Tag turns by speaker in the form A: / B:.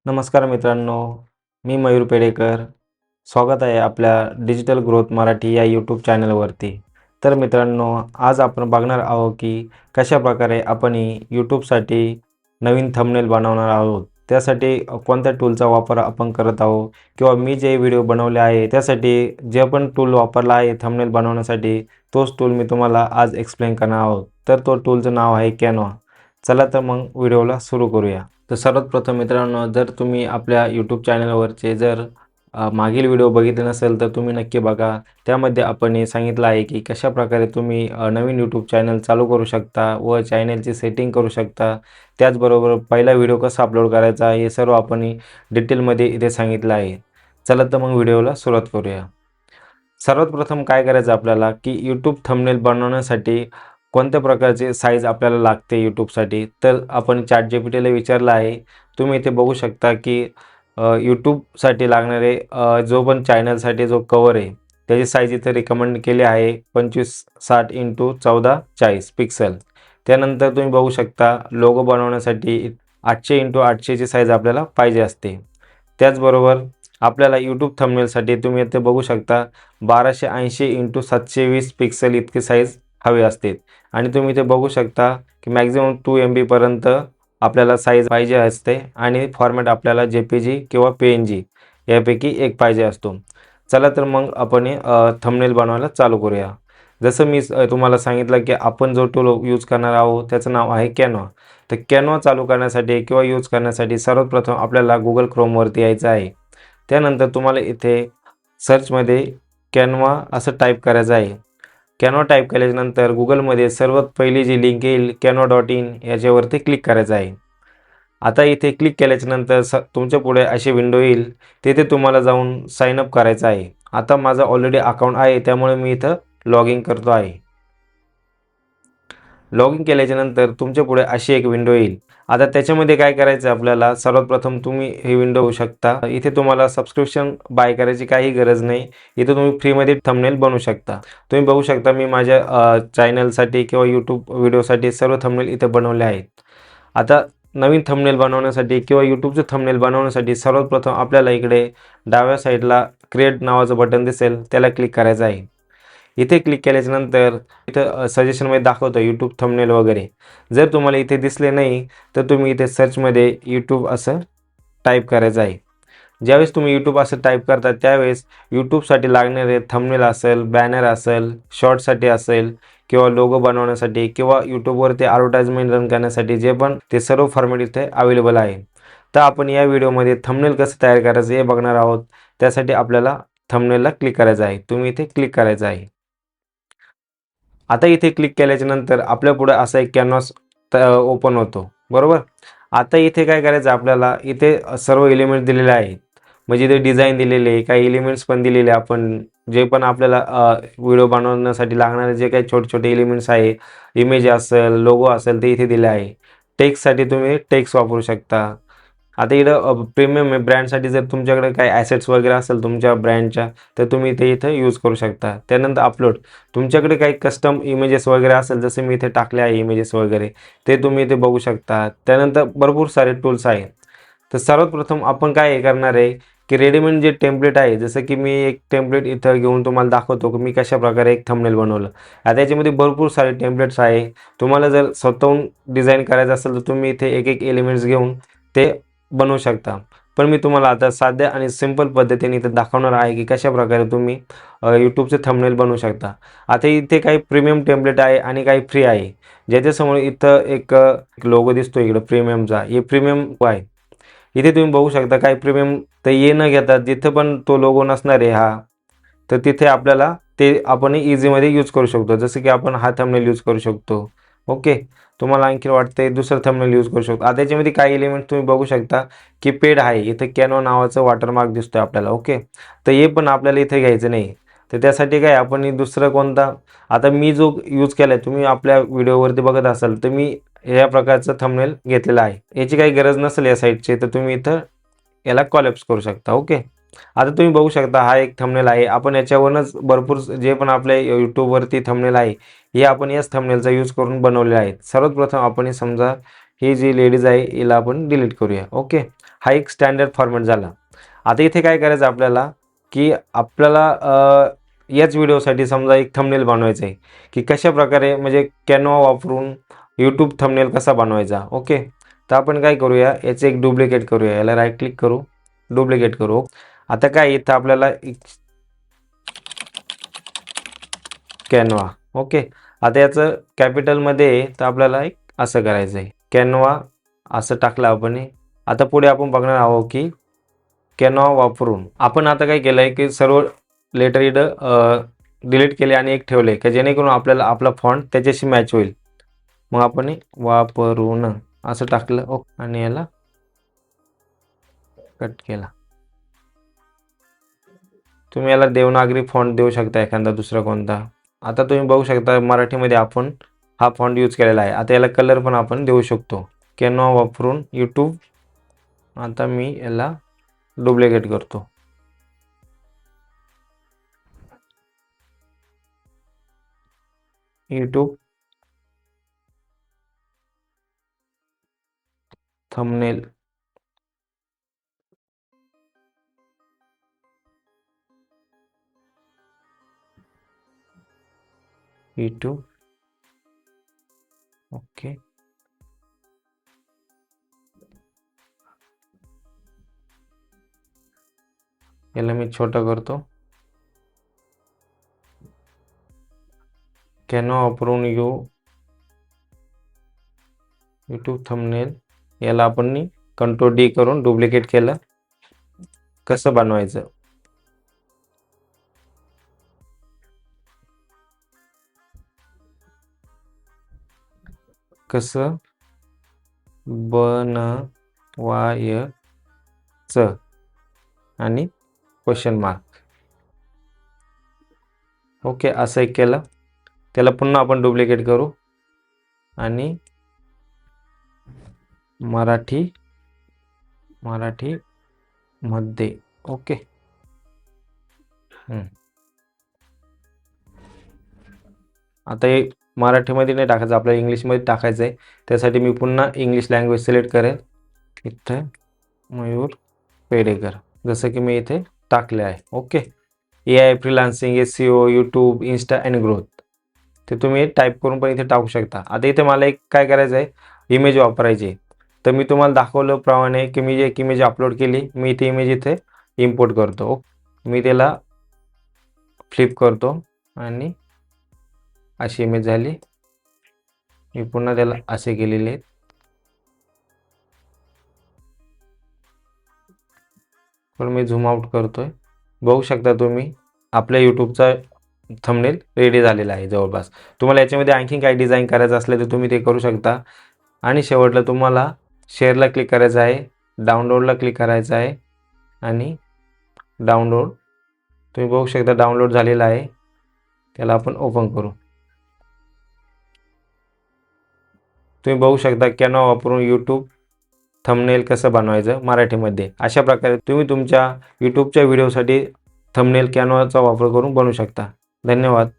A: नमस्कार मित्रांनो, मी मयूर पेडेकर. स्वागत आहे आपल्या डिजिटल ग्रोथ मराठी या यूट्यूब चॅनलवरती. तर मित्रांनो, आज आपण बघणार आहोत की कशाप्रकारे आपण यूट्यूबसाठी नवीन थंबनेल बनवणार आहोत. त्यासाठी कोणत्या टूलचा वापर आपण करत आहोत किंवा मी जे व्हिडिओ बनवले आहे त्यासाठी जे पण टूल वापरला आहे थंबनेल बनवण्यासाठी, तोच टूल मी तुम्हाला आज एक्सप्लेन करणार आहोत. तर तो टूलचं नाव आहे कॅनव्हा. चला तर मग व्हिडिओला सुरू करूया. तर सर्वात प्रथम मित्रांनो, जर तुम्ही आपल्या यूट्यूब चॅनलवरचे मागील व्हिडिओ बघितले नसेल तर तुम्ही नक्की बघा. त्यामध्ये आपण हे सांगितलं आहे की कशाप्रकारे तुम्ही नवीन यूट्यूब चॅनल चालू करू शकता व चॅनलची सेटिंग करू शकता. त्याचबरोबर पहिला व्हिडिओ कसा अपलोड करायचा हे सर्व आपण डिटेलमध्ये इथे सांगितलं आहे. चला तर मग व्हिडिओला सुरुवात करूया. सर्वात प्रथम काय करायचं आपल्याला की यूट्यूब थंबनेल बनवण्यासाठी कोणत्या प्रकारचे साईज आपल्याला लागते यूट्यूबसाठी, तर आपण ChatGPTला विचारलं आहे. तुम्ही इथे बघू शकता की यूट्यूबसाठी लागणारे जो पण चॅनलसाठी जो कवर आहे त्याची साईज इथे रिकमेंड केली आहे 2560x1440 पिक्सल. त्यानंतर तुम्ही बघू शकता लोगो बनवण्यासाठी 800x800ची साईज आपल्याला पाहिजे असते. त्याचबरोबर आपल्याला यूट्यूब थंबनेलसाठी तुम्ही इथे बघू शकता 1280x720 पिक्सल इतकी साईज हवी असते. आणि तुम्ही इथे बघू शकता की मॅक्झिमम 2 MB पर्यंत आपल्याला साईज पाहिजे असते आणि फॉर्मॅट आपल्याला JPG किंवा PNG यापैकी एक पाहिजे असतो. चला तर मग आपण थंबनेल बनवायला चालू करूया. जसं मी तुम्हाला सांगितलं की आपण जो टूल यूज करणार आहोत त्याचं नाव आहे कॅनव्हा. तर कॅनव्हा चालू करण्यासाठी किंवा यूज करण्यासाठी सर्वात प्रथम आपल्याला Google Chromeवरती यायचं आहे. त्यानंतर तुम्हाला इथे सर्चमध्ये कॅनव्हा असं टाईप करायचं आहे. कॅनव्हा टाईप केल्याच्यानंतर गुगलमध्ये सर्वात पहिली जी लिंक येईल canva.in याच्यावरती क्लिक करायचं आहे. आता इथे क्लिक केल्याच्यानंतर तुमच्या पुढे अशी विंडो येईल. तिथे तुम्हाला जाऊन साइन अप करायचं आहे. आता माझा ऑलरेडी अकाउंट आहे त्यामुळे मी इथं लॉग इन करतो आहे. लॉग इन केल्याच्यानंतर तुमच्या पुढे अशी एक विंडो येईल. आता त्याच्यामध्ये काय करायचं आहे आपल्याला, सर्वात प्रथम तुम्ही ही विंडो बघू शकता. इथे तुम्हाला सबस्क्रिप्शन बाय करायची काही गरज नाही. इथे तुम्ही फ्रीमध्ये थंबनेल बनवू शकता. तुम्ही बघू शकता मी माझ्या चॅनलसाठी किंवा यूट्यूब व्हिडिओसाठी सर्व थंबनेल इथे बनवले आहेत. आता नवीन थंबनेल बनवण्यासाठी किंवा यूट्यूबचं थंबनेल बनवण्यासाठी सर्वात प्रथम आपल्याला इकडे डाव्या साईडला क्रिएट नावाचं बटन दिसेल, त्याला क्लिक करायचं आहे. इथे क्लिक केल्याच्यानंतर इथं सजेशनमध्ये दाखवतं यूट्यूब थंबनेल वगैरे. जर तुम्हाला इथे दिसले नाही तर तुम्ही इथे सर्चमध्ये यूट्यूब असं टाईप करायचं आहे. ज्यावेळेस तुम्ही यूट्यूब असं टाईप करता त्यावेळेस यूट्यूबसाठी लागणारे थंबनेल असेल, बॅनर असेल, शॉर्टसाठी असेल किंवा लोगो बनवण्यासाठी किंवा यूट्यूबवरती ॲडव्हर्टाइजमेंट रन करण्यासाठी जे पण ते सर्व फॉर्मॅट इथे अवेलेबल आहे. तर आपण या व्हिडिओमध्ये थंबनेल कसं तयार करायचं हे बघणार आहोत. त्यासाठी आपल्याला थंबनेलला क्लिक करायचं आहे. तुम्ही इथे क्लिक करायचं आहे. आता इथे क्लिक केल्याच्यानंतर आपल्यापुढे असा एक कॅनव्हास ओपन होतो, बरोबर. आता इथे काय करायचं आपल्याला, इथे सर्व एलिमेंट दिलेले आहेत. म्हणजे इथे डिझाईन दिलेले आहे, काही एलिमेंट्स पण दिलेले आपण जे पण आपल्याला व्हिडिओ बनवण्यासाठी लागणारे जे काही छोटे छोटे एलिमेंट्स आहे, इमेज असेल, लोगो असेल, ते इथे दिले आहे. टेक्स्टसाठी तुम्ही टेक्स्ट वापरू शकता. आता इथं प्रीमियम आहे ब्रँडसाठी, जर तुमच्याकडे काही ॲसेट्स वगैरे असेल तुमच्या ब्रँडच्या तर तुम्ही ते इथं यूज करू शकता. त्यानंतर अपलोड, तुमच्याकडे काही कस्टम इमेजेस वगैरे असेल, जसे मी इथे टाकले आहे इमेजेस वगैरे, ते तुम्ही इथे बघू शकता. त्यानंतर भरपूर सारे टूल्स आहेत. तर सर्वात प्रथम आपण काय करणार आहे की रेडीमेड जे टेम्पलेट आहे, जसं की मी एक टेम्पलेट इथं घेऊन तुम्हाला दाखवतो की मी कशाप्रकारे एक थंबनेल बनवलं. आता याच्यामध्ये भरपूर सारे टेम्पलेट्स आहे. तुम्हाला जर स्वतःहून डिझाईन करायचं असेल तर तुम्ही इथे एक एक एलिमेंट्स घेऊन ते बनवू शकता. पण मी तुम्हाला आता साध्या आणि सिंपल पद्धतीने इथे दाखवणार आहे की कशाप्रकारे तुम्ही यूट्यूबचे थंबनेल बनवू शकता. आता इथे काही प्रीमियम टेम्पलेट आहे आणि काही फ्री आहे. ज्याच्यासमोर इथं एक लोगो दिसतो इकडं प्रीमियमचा, हे प्रीमियम आहे. इथे तुम्ही बघू शकता काही प्रीमियम तर ये न घेता जिथं पण तो लोगो नसणार आहे हा, तर तिथे आपल्याला ते आपण इझीमध्ये यूज करू शकतो. जसं की आपण हा थंबनेल यूज करू शकतो. ओके, तुम्हाला आणखी वाटते दुसरं थंबनेल यूज करू शकतो. आता याच्यामध्ये काही एलिमेंट तुम्ही बघू शकता की पेड आहे. इथं कॅनव्हा नावाचं वॉटरमार्क दिसतोय आपल्याला. ओके, तर हे पण आपल्याला इथे घ्यायचं नाही. तर त्यासाठी काय आपण दुसरं कोणता, आता मी जो यूज केला आहे, तुम्ही आपल्या व्हिडिओवरती बघत असाल तर मी या प्रकारचं थंबनेल घेतलेलं आहे. याची काही गरज नसेल या साईटची तर तुम्ही इथं याला कॉलॅप्स करू शकता. ओके, आता तुम्ही बघू शकता हा एक थंबनेल आहे. आपण याच्यावरूनच भरपूर जे पण आपल्या यूट्यूबवरती थंबनेल आहे हे आपण याच थंबनेलचा यूज करून बनवले आहेत. सर्वात प्रथम आपण समजा ही जी लेडीज आहे हिला आपण डिलीट करूया. ओके, हा एक स्टँडर्ड फॉर्मॅट झाला. आता इथे काय करायचं आपल्याला, की आपल्याला याच व्हिडिओसाठी समजा एक थंबनेल बनवायचं आहे, की कशा प्रकारे म्हणजे कॅनवा वापरून यूट्यूब थंबनेल कसा बनवायचा. ओके, तर आपण काय करूया, याचे एक डुप्लिकेट करूया. याला राईट क्लिक करू, डुप्लिकेट करू. आता काय इथं आपल्याला कॅनवा. ओके, आता याचं कॅपिटलमध्ये आहे, तर आपल्याला एक असं करायचं आहे, कॅनवा असं टाकलं आपण. आता पुढे आपण बघणार आहोत की कॅनवा वापरून आपण आता काय केलं आहे, की सर्व लेटर इथं डिलीट केले आणि एक ठेवले, की जेणेकरून आपल्याला आपला फॉन्ट त्याच्याशी मॅच होईल. मग आपण वापरून असं टाकलं. ओके, आणि याला कट केला. तुम्ही याला देवनागरी फॉन्ट देऊ शकता, एखादा दुसरा कोणता. आता तुम्ही बघू शकता मराठीमध्ये आपण हा फॉन्ट यूज केलेला आहे. आता याला कलर पण आपण देऊ शकतो, कॅनवा वापरून यूट्यूब. आता मी याला डुप्लिकेट करतो. YouTube thumbnail. यूट्यूब. ओके, याला मी छोटा करतो. कॅनवा वापरून यूट्यूब थंबनेल. याला आपण कंट्रोल डी करून डुप्लिकेट केलं. कसं बनवायचं, कसं बनवायचं आणि क्वेश्चन मार्क. ओके, असं एक केलं. त्याला पुन्हा आपण डुप्लिकेट करू आणि मराठीमध्ये. ओके, आता हे मराठीमध्ये नाही टाकायचं, आपल्याला इंग्लिशमध्ये टाकायचं आहे. त्यासाठी मी पुन्हा इंग्लिश लँग्वेज सिलेक्ट करेल. इथं मयूर पेडेकर, जसं की मी इथे टाकले आहे. Okay, AI freelancing, SEO, YouTube, Insta and growth, ते तुम्ही टाईप करून पण इथे टाकू शकता. आता इथे मला एक काय करायचं आहे, इमेज वापरायची. तर मी तुम्हाला दाखवल्याप्रमाणे की मी एक इमेज अपलोड केली, मी ती इमेज इथे इम्पोर्ट करतो. मी त्याला फ्लिप करतो आणि अशी इमेज झाली. मी पुन्हा त्याला असे केलेले आहेत. पण मी झूम आउट करतोय. बघू शकता तुम्ही आपल्या यूट्यूबचा थंबनेल रेडी झालेला आहे जवळपास. तुम्हाला याच्यामध्ये आणखीन काही डिझाईन करायचं असलं तर तुम्ही ते करू शकता. आणि शेवटला तुम्हाला शेअरला क्लिक करायचं आहे, डाउनलोडला क्लिक करायचं आहे आणि डाउनलोड. तुम्ही बघू शकता डाउनलोड झालेला आहे. त्याला आपण ओपन करू. तुम्ही बघू शकता कॅनवा वापरून यूट्यूब थंबनेल कसं बनवायचं मराठीमध्ये. अशा प्रकारे तुम्ही तुमच्या यूट्यूबच्या व्हिडिओसाठी थंबनेल कॅनवाचा वापर करून बनवू शकता. धन्यवाद.